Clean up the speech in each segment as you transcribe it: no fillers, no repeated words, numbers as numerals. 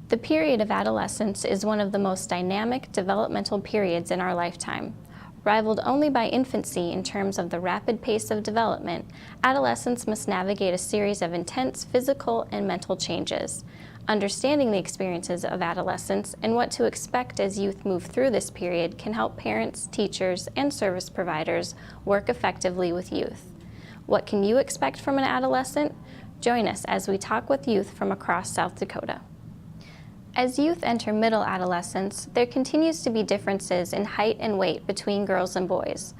The period of adolescence is one of the most dynamic developmental periods in our lifetime. Rivaled only by infancy in terms of the rapid pace of development, adolescents must navigate a series of intense physical and mental changes. Understanding the experiences of adolescence and what to expect as youth move through this period can help parents, teachers, and service providers work effectively with youth. What can you expect from an adolescent? Join us as we talk with youth from across South Dakota. As youth enter middle adolescence, there continues to be differences in height and weight between girls and boys.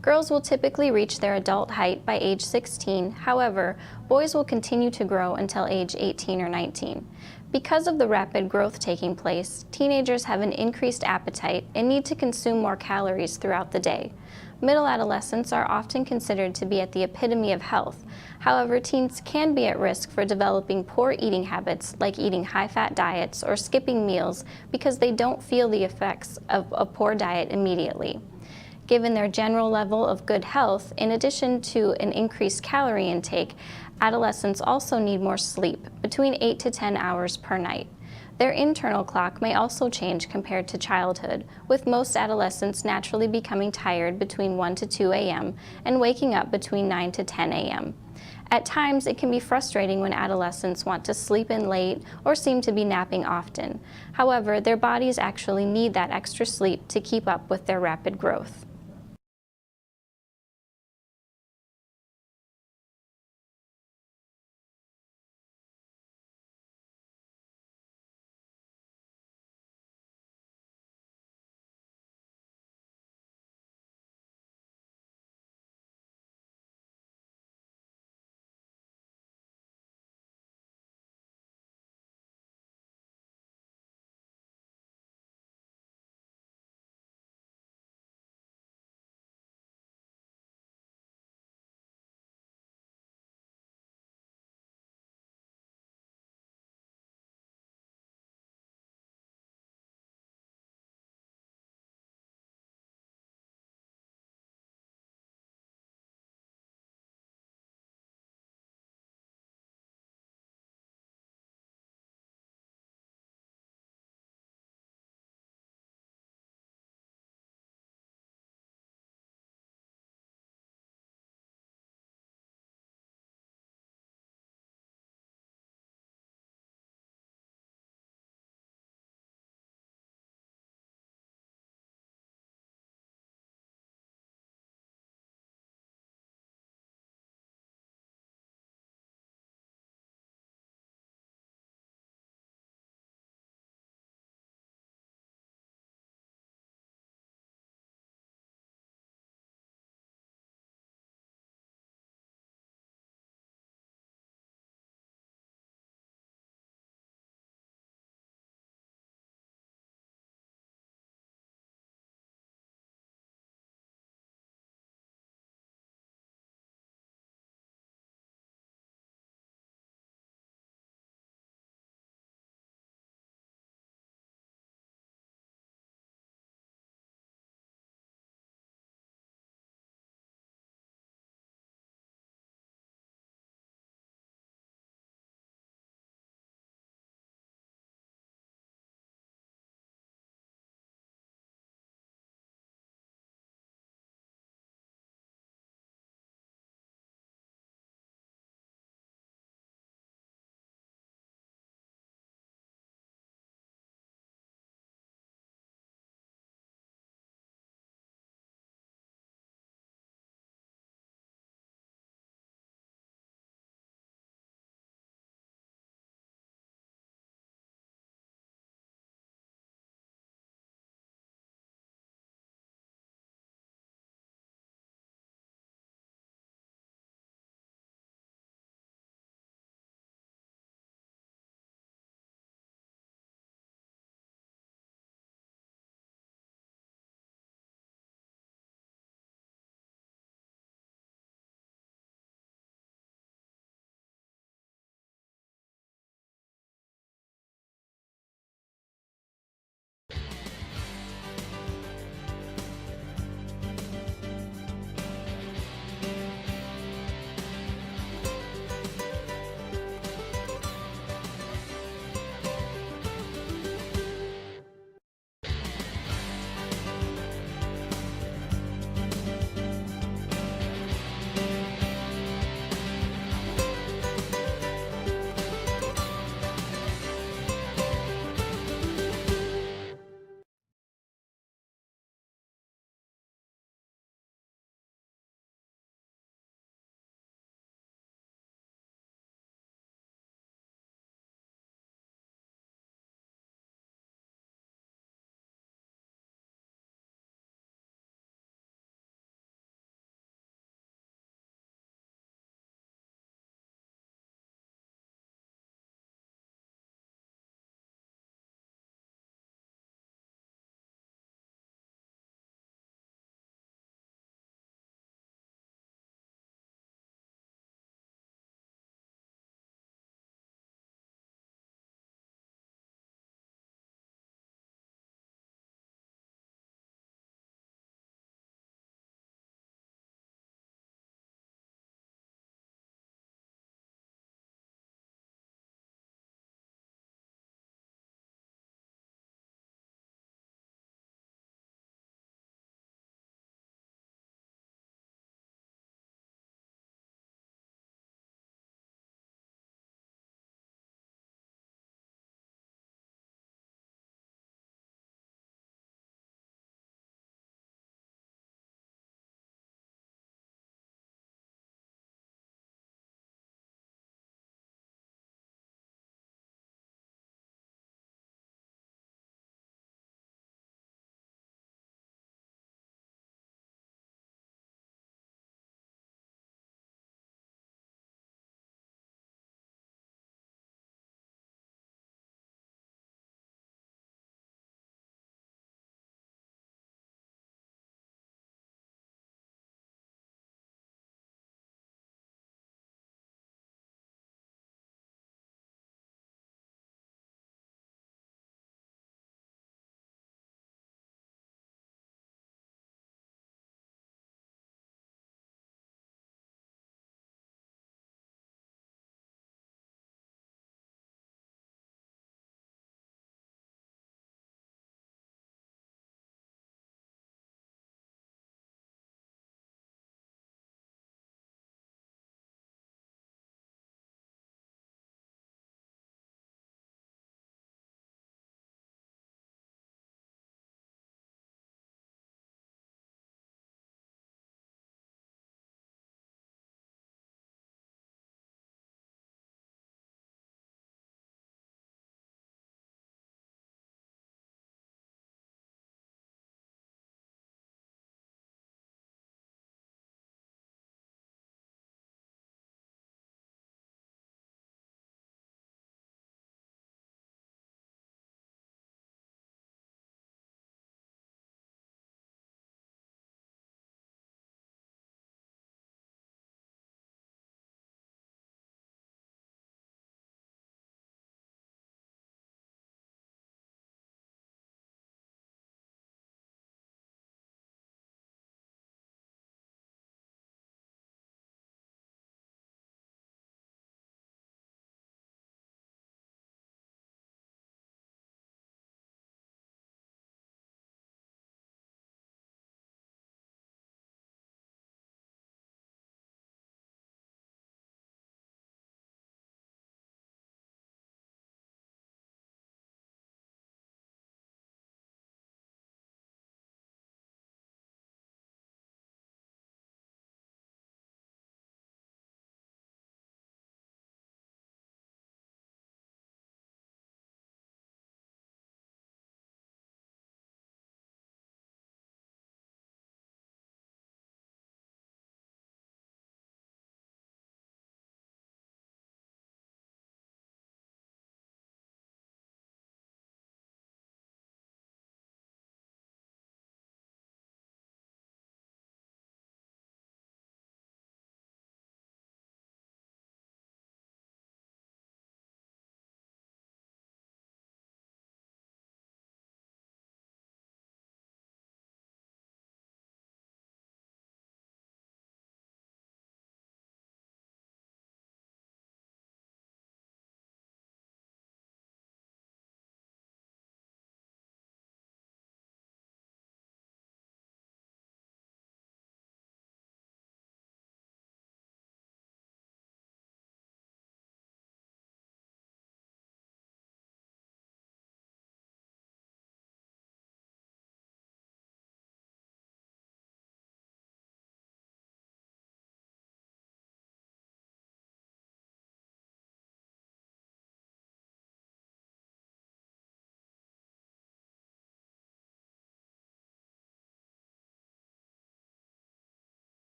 Girls will typically reach their adult height by age 16, however, boys will continue to grow until age 18 or 19. Because of the rapid growth taking place, teenagers have an increased appetite and need to consume more calories throughout the day. Middle adolescents are often considered to be at the epitome of health. However, teens can be at risk for developing poor eating habits like eating high-fat diets or skipping meals because they don't feel the effects of a poor diet immediately. Given their general level of good health, in addition to an increased calorie intake, adolescents also need more sleep, between 8 to 10 hours per night. Their internal clock may also change compared to childhood, with most adolescents naturally becoming tired between 1 to 2 a.m. and waking up between 9 to 10 a.m. At times, it can be frustrating when adolescents want to sleep in late or seem to be napping often. However, their bodies actually need that extra sleep to keep up with their rapid growth.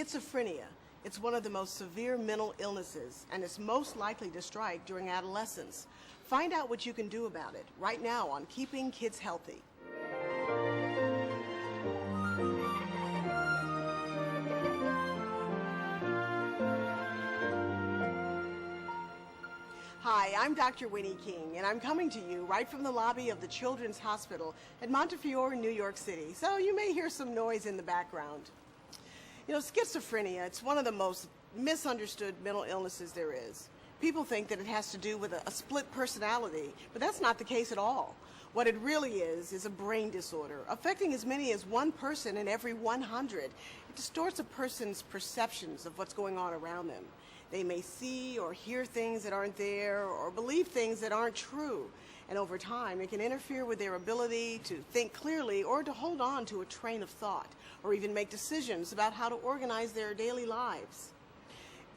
Schizophrenia. It's one of the most severe mental illnesses, and it's most likely to strike during adolescence. Find out what you can do about it right now on Keeping Kids Healthy. Hi, I'm Dr. Winnie King, and I'm coming to you right from the lobby of the Children's Hospital at Montefiore, New York City, so you may hear some noise in the background. You know, schizophrenia, it's one of the most misunderstood mental illnesses there is. People think that it has to do with a split personality, but that's not the case at all. What it really is a brain disorder, affecting as many as one person in every 100. It distorts a person's perceptions of what's going on around them. They may see or hear things that aren't there or believe things that aren't true. And over time, it can interfere with their ability to think clearly or to hold on to a train of thought or even make decisions about how to organize their daily lives.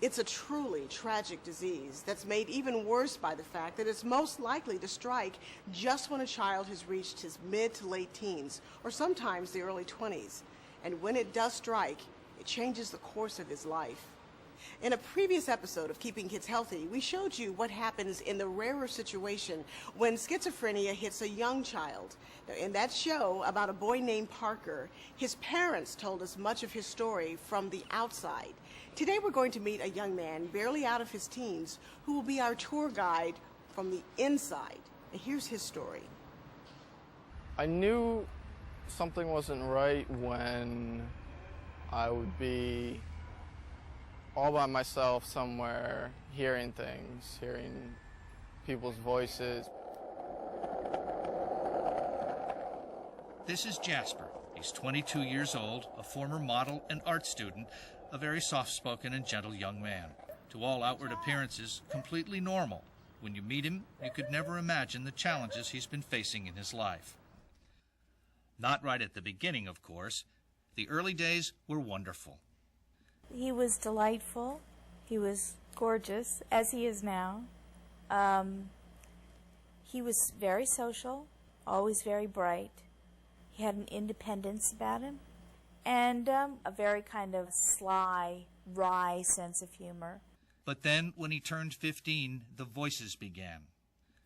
It's a truly tragic disease that's made even worse by the fact that it's most likely to strike just when a child has reached his mid to late teens or sometimes the early 20s. And when it does strike, it changes the course of his life. In a previous episode of Keeping Kids Healthy, we showed you what happens in the rarer situation when schizophrenia hits a young child. Now, in that show about a boy named Parker, his parents told us much of his story from the outside. Today we're going to meet a young man barely out of his teens who will be our tour guide from the inside. And here's his story. I knew something wasn't right when I would be all by myself somewhere, hearing things, hearing people's voices. This is Jasper. He's 22 years old, a former model and art student, a very soft-spoken and gentle young man. To all outward appearances, completely normal. When you meet him, you could never imagine the challenges he's been facing in his life. Not right at the beginning, of course. The early days were wonderful. He was delightful. He was gorgeous, as he is now. He was very social, always very bright. He had an independence about him, and a very kind of sly, wry sense of humor. But then, when he turned 15, the voices began.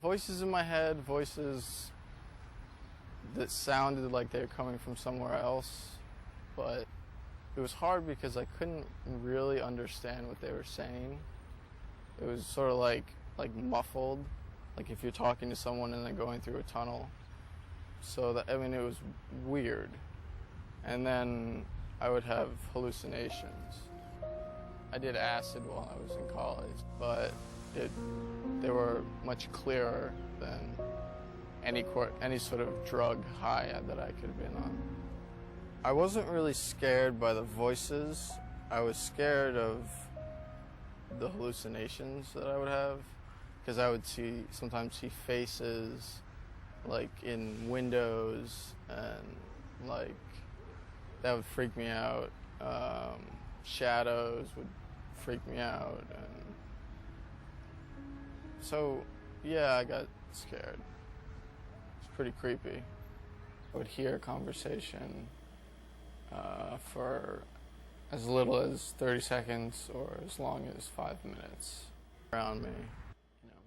Voices in my head, voices that sounded like they were coming from somewhere else, but it was hard because I couldn't really understand what they were saying. It was sort of like muffled, like if you're talking to someone and they're going through a tunnel. So that, I mean, it was weird. And then I would have hallucinations. I did acid while I was in college, but they were much clearer than any sort of drug high that I could have been on. I wasn't really scared by the voices. I was scared of the hallucinations that I would have, because I would sometimes see faces like in windows, and like that would freak me out. Shadows would freak me out, and so yeah, I got scared. It's pretty creepy. I would hear a conversation for as little as 30 seconds or as long as 5 minutes around me. You know,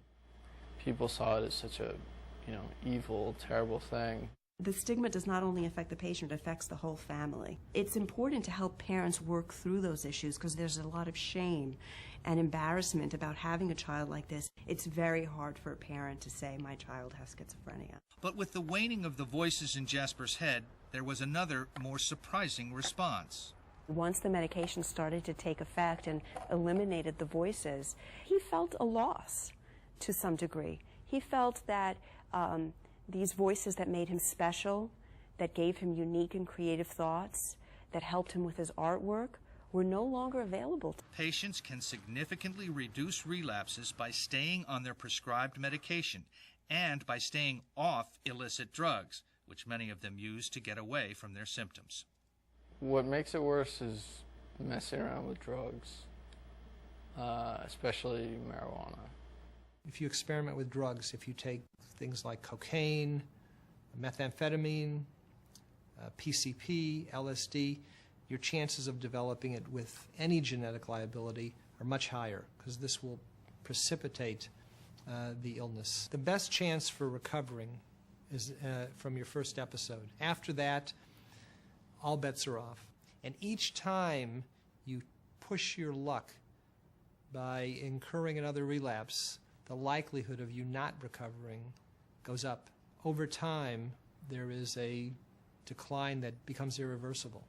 people saw it as such a, evil, terrible thing. The stigma does not only affect the patient, it affects the whole family. It's important to help parents work through those issues because there's a lot of shame and embarrassment about having a child like this. It's very hard for a parent to say, my child has schizophrenia. But with the waning of the voices in Jasper's head, there was another, more surprising response. Once the medication started to take effect and eliminated the voices, he felt a loss to some degree. He felt that these voices that made him special, that gave him unique and creative thoughts, that helped him with his artwork, were no longer available. Patients can significantly reduce relapses by staying on their prescribed medication and by staying off illicit drugs, which many of them use to get away from their symptoms. What makes it worse is messing around with drugs, especially marijuana. If you experiment with drugs, if you take things like cocaine, methamphetamine, PCP, LSD, your chances of developing it with any genetic liability are much higher, because this will precipitate the illness. The best chance for recovering is from your first episode. After that, all bets are off. And each time you push your luck by incurring another relapse, the likelihood of you not recovering goes up. Over time, there is a decline that becomes irreversible.